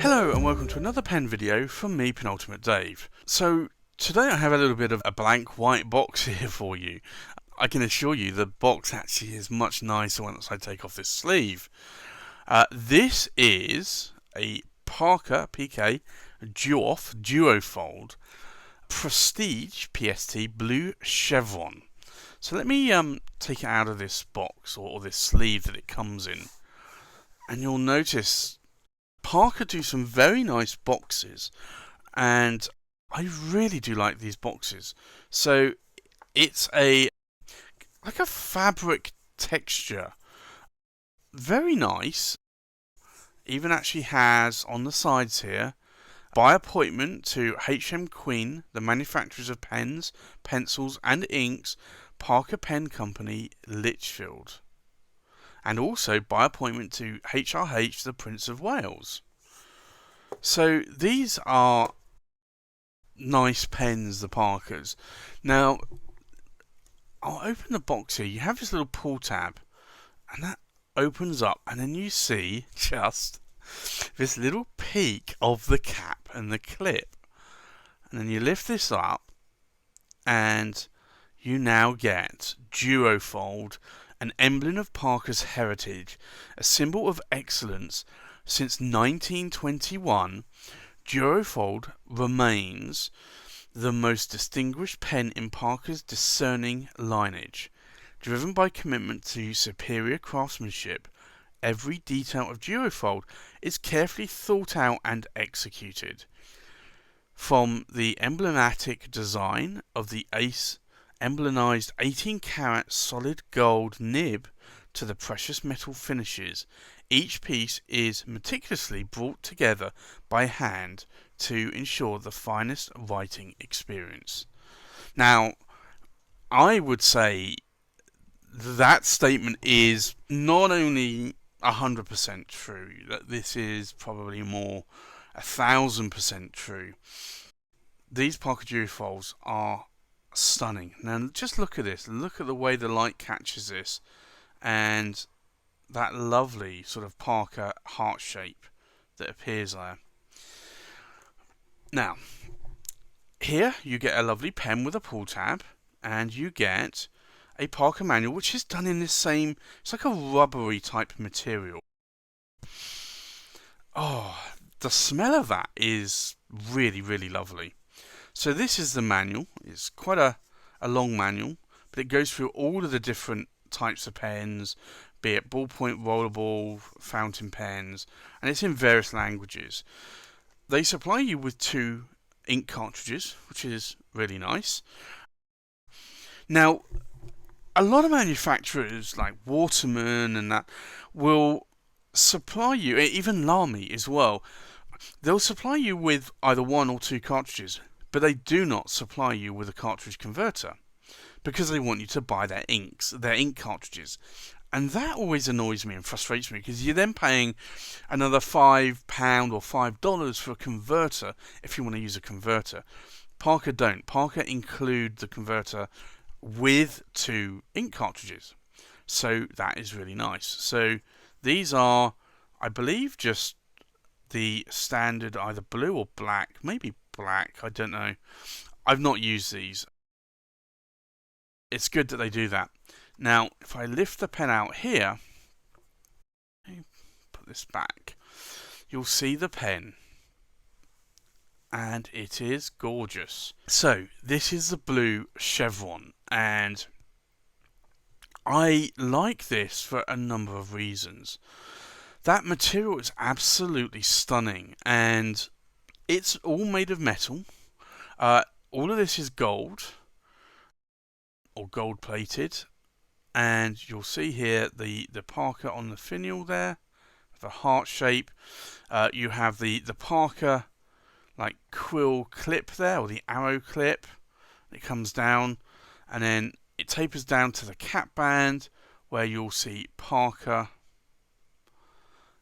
Hello and welcome to another pen video from me, Penultimate Dave. So today I have a little bit of a blank white box here for you. I can assure you the box actually is much nicer once I take off this sleeve. This is a Parker PK Duofold Prestige PST Blue Chevron. So let me take it out of this box or this sleeve that it comes in, and you'll notice Parker do some very nice boxes, and I really do like these boxes. So it's like a fabric texture, very nice. Even actually has on the sides here, by appointment to HM Queen, the manufacturers of pens, pencils and inks, Parker Pen Company, Lichfield. And also by appointment to HRH, the Prince of Wales. So these are nice pens, the Parkers. Now, I'll open the box here. You have this little pull tab, and that opens up, and then you see just this little peek of the cap and the clip. And then you lift this up, and you now get Duofold, an emblem of Parker's heritage, a symbol of excellence. Since 1921, Duofold remains the most distinguished pen in Parker's discerning lineage. Driven by commitment to superior craftsmanship, every detail of Duofold is carefully thought out and executed. From the emblematic design of the emblemized 18-karat solid gold nib to the precious metal finishes, each piece is meticulously brought together by hand to ensure the finest writing experience. Now, I would say that statement is not only 100% true, that this is probably more 1,000% true. These Parker Duofolds are stunning. Now just look at this, look at the way the light catches this, and that lovely sort of Parker heart shape that appears there. Now, here you get a lovely pen with a pull tab, and you get a Parker manual, which is done in this same, it's like a rubbery type material. Oh, the smell of that is really, really lovely. So this is the manual. It's quite a long manual, but it goes through all of the different types of pens, be it ballpoint, rollerball, fountain pens, and it's in various languages. They supply you with 2 ink cartridges, which is really nice. Now, a lot of manufacturers like Waterman and that will supply you, even Lamy as well, they'll supply you with either 1 or 2 cartridges, but they do not supply you with a cartridge converter because they want you to buy their inks, their ink cartridges. And that always annoys me and frustrates me because you're then paying another £5 or $5 for a converter if you want to use a converter. Parker don't. Parker include the converter with 2 ink cartridges. So that is really nice. So these are, I believe, just the standard either blue or black, maybe black, I don't know. I've not used these. It's good that they do that. Now, if I lift the pen out here, put this back, you'll see the pen, and it is gorgeous. So, this is the blue Chevron, and I like this for a number of reasons. That material is absolutely stunning, and it's all made of metal. All of this is gold, or gold plated. And you'll see here the Parker on the finial there, the heart shape. You have the Parker like quill clip there, or the arrow clip. It comes down, and then it tapers down to the cap band, where you'll see Parker.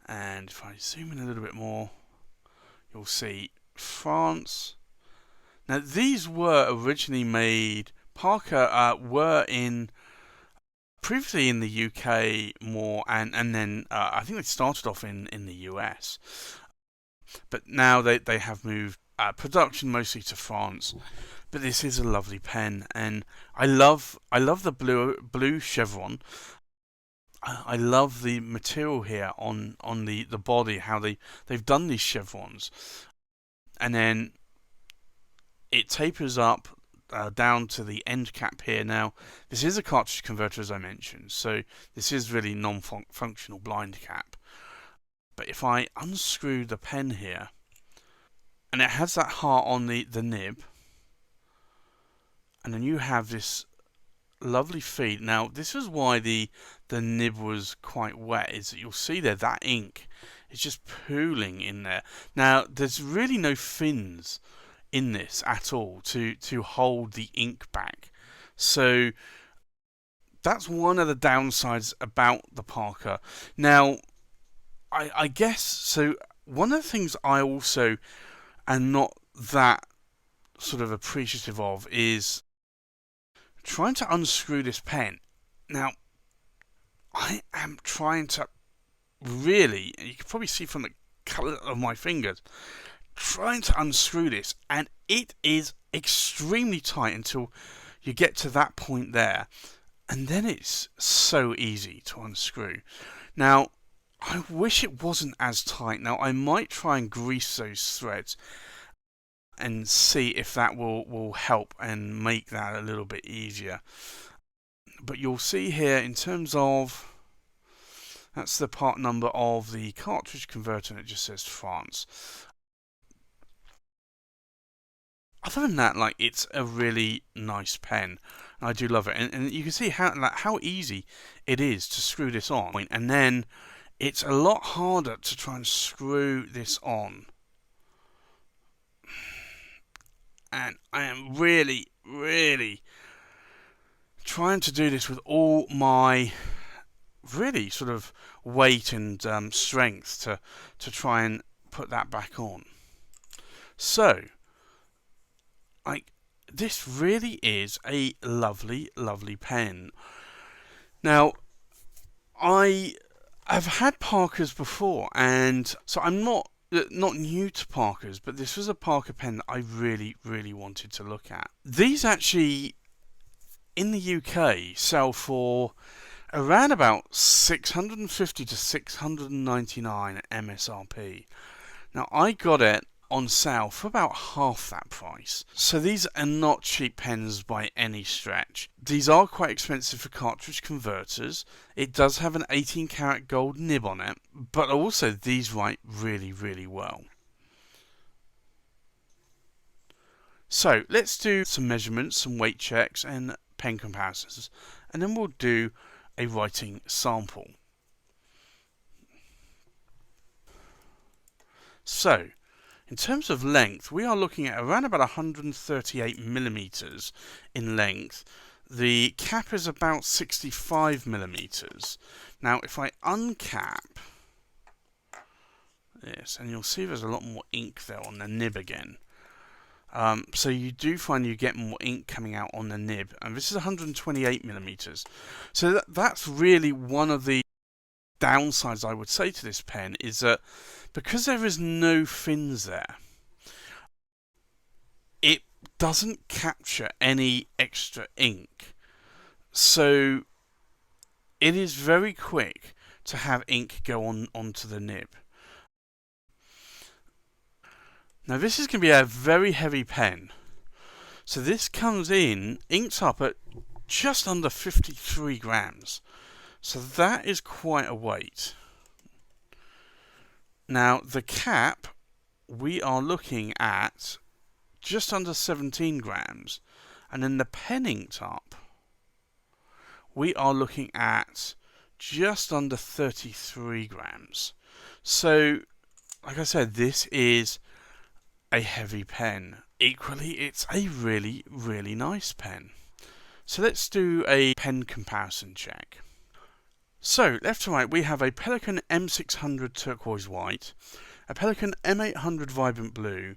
And if I zoom in a little bit more, you'll see France. Now these were originally made. Parker were in previously in the UK more, and then I think they started off in the US. but now they have moved production mostly to France. But this is a lovely pen, and I love the blue chevron. I love the material here on the body, how they've done these chevrons, and then it tapers up down to the end cap here. Now, this is a cartridge converter, as I mentioned, so this is really non-functional blind cap. But if I unscrew the pen here, and it has that heart on the nib, and then you have this lovely feed. Now, this is why the nib was quite wet, is that you'll see there that ink is just pooling in there. Now, there's really no fins in this at all to hold the ink back. So that's one of the downsides about the Parker. Now, I guess, so one of the things I also am not that sort of appreciative of is trying to unscrew this pen. Now, I am trying to really, you can probably see from the colour of my fingers, trying to unscrew this, and it is extremely tight until you get to that point there, and then it's so easy to unscrew. Now, I wish it wasn't as tight. Now, I might try and grease those threads and see if that will help and make that a little bit easier. But you'll see here, in terms of, that's the part number of the cartridge converter, and it just says France. Other than that, like, it's a really nice pen. I do love it, and you can see how easy it is to screw this on, and then it's a lot harder to try and screw this on. And I am really, really trying to do this with all my really sort of weight and strength to try and put that back on. So, this really is a lovely, lovely pen. Now, I have had Parkers before, and so I'm not new to Parkers, but this was a Parker pen that I really, really wanted to look at. These actually, in the UK, sell for around about $650 to $699 MSRP. Now, I got it on sale for about half that price. So these are not cheap pens by any stretch. These are quite expensive for cartridge converters. It does have an 18 karat gold nib on it, but also these write really, really well. So let's do some measurements, some weight checks and pen comparisons, and then we'll do a writing sample. So, in terms of length, we are looking at around about 138 millimeters in length. The cap is about 65 millimeters. Now, if I uncap this, and you'll see there's a lot more ink there on the nib again. So you do find you get more ink coming out on the nib, and this is 128 millimeters. So that's really one of the downsides I would say to this pen, is that because there is no fins there, it doesn't capture any extra ink. So it is very quick to have ink go onto the nib. Now this is going to be a very heavy pen. So this comes in, inked up at just under 53 grams. So that is quite a weight. Now the cap, we are looking at just under 17 grams. And then the pen inked up, we are looking at just under 33 grams. So, like I said, this is a heavy pen. Equally, it's a really, really nice pen. So let's do a pen comparison check. So, left to right, we have a Pelikan M600 turquoise white, a Pelikan M800 vibrant blue,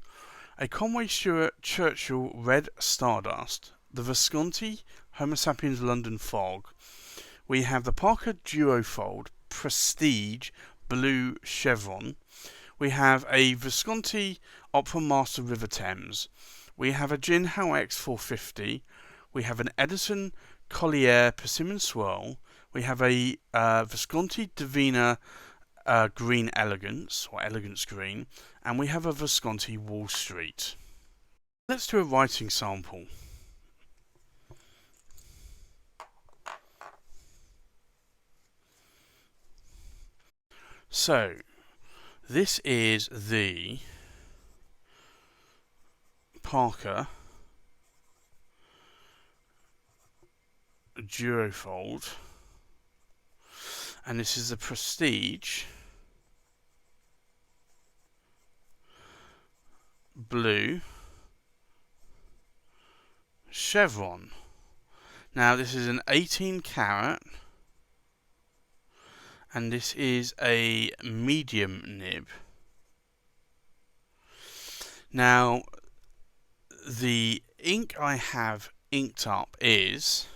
a Conway Stewart Churchill red stardust, the Visconti Homo sapiens London fog. We have the Parker Duofold prestige blue chevron. We have a Visconti Opera Master River Thames. We have a Jinhao X450. We have an Edison Collier Persimmon Swirl. We have a Visconti Divina Green Elegance, or Elegance Green. And we have a Visconti Wall Street. Let's do a writing sample. So, this is the Parker Duofold, and this is the Prestige Blue Chevron. Now this is an 18 carat, and this is a medium nib. Now the ink I have inked up is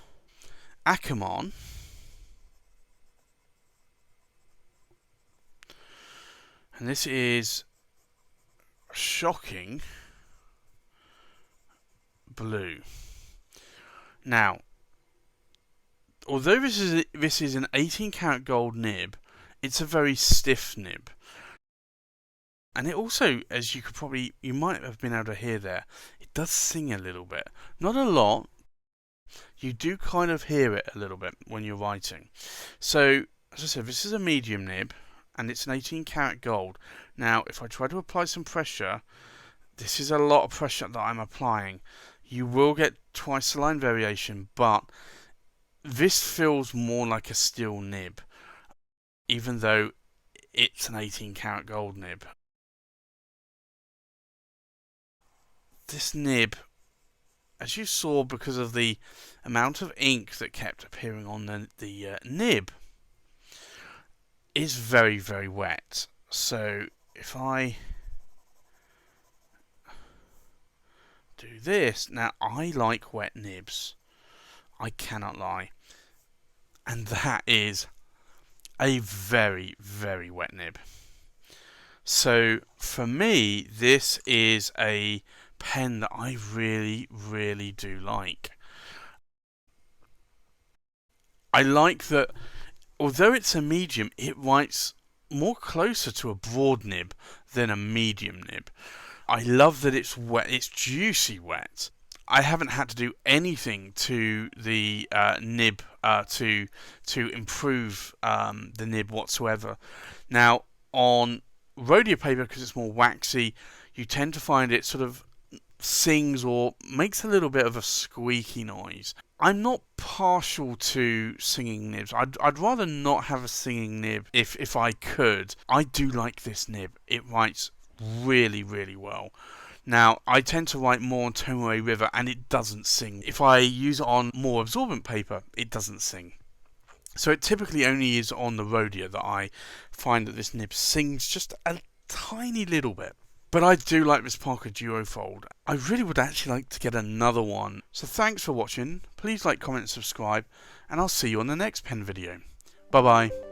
Akamon, and this is Shocking Blue. Now, although this is an 18 karat gold nib, it's a very stiff nib. And it also, as you might have been able to hear there, it does sing a little bit. Not a lot. You do kind of hear it a little bit when you're writing. So, as I said, this is a medium nib, and it's an 18 karat gold. Now, if I try to apply some pressure, this is a lot of pressure that I'm applying. You will get twice the line variation, but this feels more like a steel nib, even though it's an 18 karat gold nib. This nib, as you saw, because of the amount of ink that kept appearing on the nib, is very, very wet. So if I do this, now I like wet nibs, I cannot lie, and that is a very, very wet nib. So for me, this is a pen that I really, really do like. I like that although it's a medium, it writes more closer to a broad nib than a medium nib. I love that it's wet, it's juicy wet. I haven't had to do anything to the nib to improve the nib whatsoever. Now, on rhodia paper, because it's more waxy, you tend to find it sort of sings or makes a little bit of a squeaky noise. I'm not partial to singing nibs. I'd rather not have a singing nib if I could. I do like this nib. It writes really, really well. Now, I tend to write more on Tomoe River, and it doesn't sing. If I use it on more absorbent paper, it doesn't sing. So it typically only is on the rhodia that I find that this nib sings just a tiny little bit. But I do like this Parker Duofold. I really would actually like to get another one. So thanks for watching. Please like, comment, and subscribe, and I'll see you on the next pen video. Bye bye.